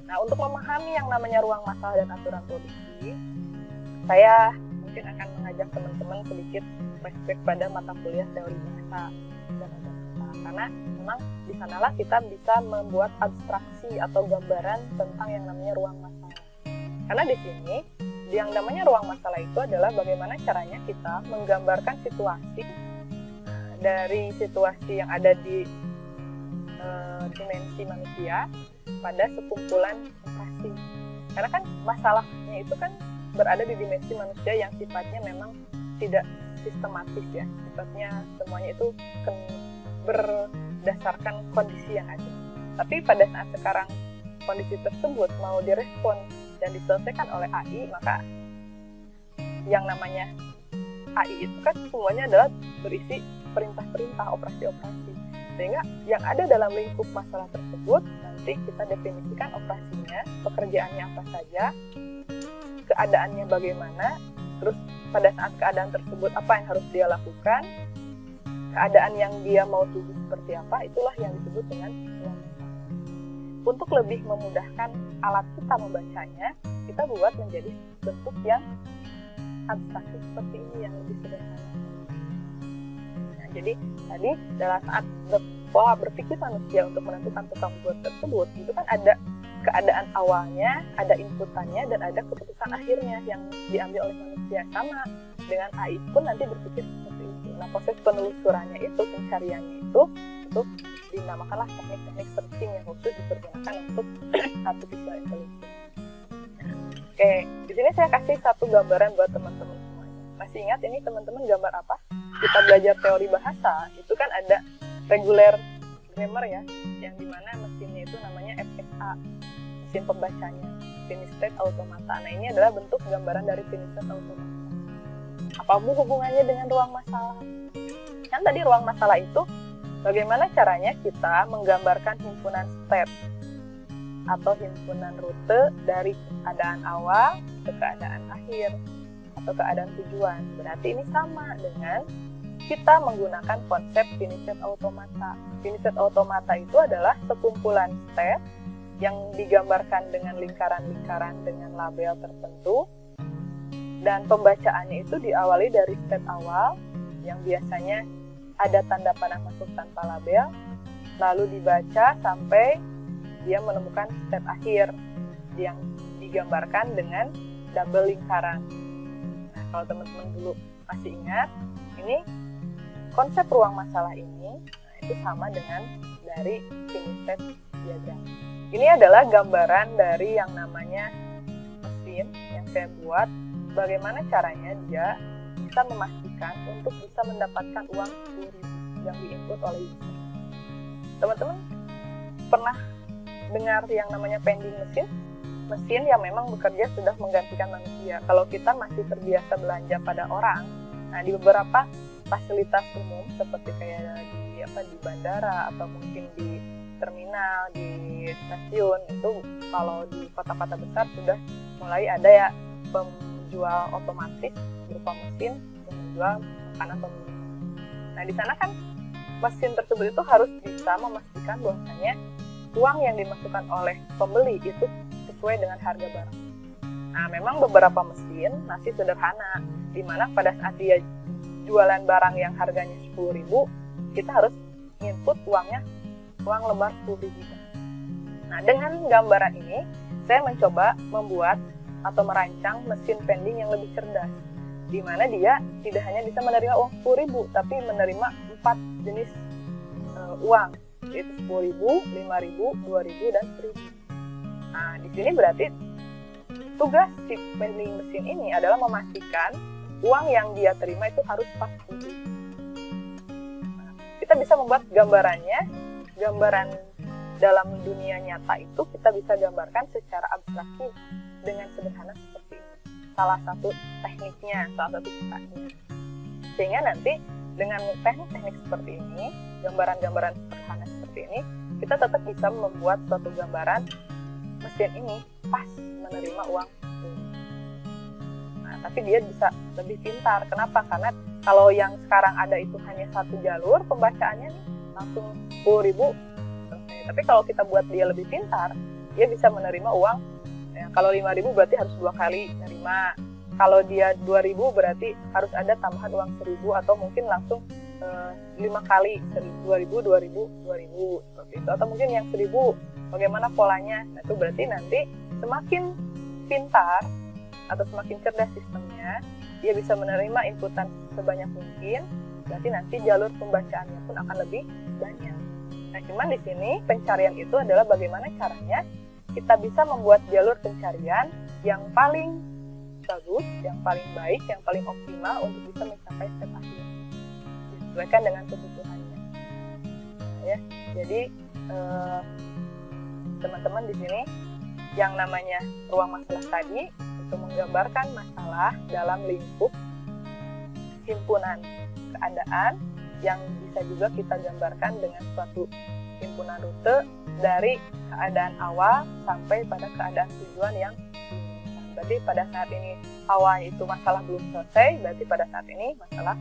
Nah, untuk memahami yang namanya ruang masalah dan aturan produksi, saya mungkin akan mengajak teman-teman sedikit flashback pada mata kuliah teori bahasa dan bahasa. Karena memang di sanalah kita bisa membuat abstraksi atau gambaran tentang yang namanya ruang masalah. Karena di sini yang namanya ruang masalah itu adalah bagaimana caranya kita menggambarkan situasi dari situasi yang ada di dimensi manusia pada sekumpulan operasi. Karena kan masalahnya itu kan berada di dimensi manusia yang sifatnya memang tidak sistematis ya. Sifatnya semuanya itu berdasarkan kondisi yang ada. Tapi pada saat sekarang kondisi tersebut mau direspon dan diselesaikan oleh AI, maka yang namanya AI itu kan semuanya adalah berisi perintah-perintah, operasi-operasi. Sehingga yang ada dalam lingkup masalah tersebut nanti kita definisikan operasinya, pekerjaannya apa saja, keadaannya bagaimana, terus pada saat keadaan tersebut apa yang harus dia lakukan, keadaan yang dia mau tuju seperti apa, itulah yang disebut dengan ruang masalah. Untuk lebih memudahkan alat kita membacanya, kita buat menjadi bentuk yang abstraksi seperti ini yang lebih sederhana. Nah, jadi tadi dalam saat pola berpikir manusia untuk menentukan tukang buat tersebut, itu kan ada keadaan awalnya, ada inputannya, dan ada keputusan akhirnya yang diambil oleh manusia. Sama dengan AI pun nanti berpikir seperti itu. Nah, proses penelusurannya itu, pencariannya itu dinamakanlah teknik-teknik searching yang khusus dipergunakan untuk artificial intelligence. Oke, di sini saya kasih satu gambaran buat teman-teman semuanya. Masih ingat ini teman-teman gambar apa? Kita belajar teori bahasa, itu kan ada regular grammar ya, yang dimana mesinnya itu namanya FSA, mesin pembacanya, finished state automata. Nah, ini adalah bentuk gambaran dari finished state automata. Apa hubungannya dengan ruang masalah? Kan tadi ruang masalah itu bagaimana caranya kita menggambarkan himpunan state atau himpunan rute dari keadaan awal ke keadaan akhir atau keadaan tujuan. Berarti ini sama dengan kita menggunakan konsep finished state automata. Finished state automata itu adalah sekumpulan state yang digambarkan dengan lingkaran-lingkaran dengan label tertentu, dan pembacaannya itu diawali dari state awal yang biasanya ada tanda panah masuk tanpa label, lalu dibaca sampai dia menemukan state akhir yang digambarkan dengan double lingkaran. Nah, kalau teman-teman dulu masih ingat, ini konsep ruang masalah ini, nah, itu sama dengan dari finished state diagram. Ini adalah gambaran dari yang namanya mesin yang saya buat, bagaimana caranya dia bisa memastikan untuk bisa mendapatkan uang 10.000 yang diinput oleh user. Teman-teman pernah dengar yang namanya vending mesin? Mesin yang memang bekerja sudah menggantikan manusia. Kalau kita masih terbiasa belanja pada orang, nah di beberapa fasilitas umum seperti kayak di bandara atau mungkin di terminal, di stasiun, itu kalau di kota-kota besar sudah mulai ada ya penjual otomatis berupa mesin yang menjual makanan pembeli. Nah, di sana kan mesin tersebut itu harus bisa memastikan bahwasanya uang yang dimasukkan oleh pembeli itu sesuai dengan harga barang. Nah, memang beberapa mesin masih sederhana, di mana pada saat dia jualan barang yang harganya 10.000, kita harus input uang lembar 10.000. Nah, dengan gambaran ini, saya mencoba membuat atau merancang mesin vending yang lebih cerdas, di mana dia tidak hanya bisa menerima uang 10.000, tapi menerima 4 jenis uang, yaitu 10.000, 5.000, 2.000, dan 1.000. Nah, di sini berarti tugas si vending mesin ini adalah memastikan uang yang dia terima itu harus pas 10.000. Nah, kita bisa membuat gambarannya, gambaran dalam dunia nyata itu kita bisa gambarkan secara abstraksi dengan sederhana seperti ini. Salah satu tekniknya, salah satu caranya. Sehingga nanti dengan teknik-teknik seperti ini, gambaran-gambaran sederhana seperti ini, kita tetap bisa membuat suatu gambaran mesin ini pas menerima uang. Nah, tapi dia bisa lebih pintar. Kenapa? Karena kalau yang sekarang ada itu hanya satu jalur, pembacaannya nih langsung 10.000. Tapi kalau kita buat dia lebih pintar, dia bisa menerima uang. Ya, kalau 5.000 berarti harus 2 kali nerima. Kalau dia 2.000 berarti harus ada tambahan uang 1.000 atau mungkin langsung 5 kali 2.000 seperti itu, atau mungkin yang 1.000. Bagaimana polanya? Nah, itu berarti nanti semakin pintar atau semakin cerdas sistemnya, dia bisa menerima inputan sebanyak mungkin, berarti nanti jalur pembacaannya pun akan lebih banyak. Nah, cuman di sini pencarian itu adalah bagaimana caranya kita bisa membuat jalur pencarian yang paling bagus, yang paling baik, yang paling optimal untuk bisa mencapai step akhir, disesuaikan dengan kebutuhannya. Ya, jadi teman-teman di sini yang namanya ruang masalah tadi itu menggambarkan masalah dalam lingkup himpunan keadaan yang bisa juga kita gambarkan dengan suatu himpunan rute dari keadaan awal sampai pada keadaan tujuan yang diinginkan. Berarti pada saat ini awalnya itu masalah belum selesai, berarti pada saat ini masalah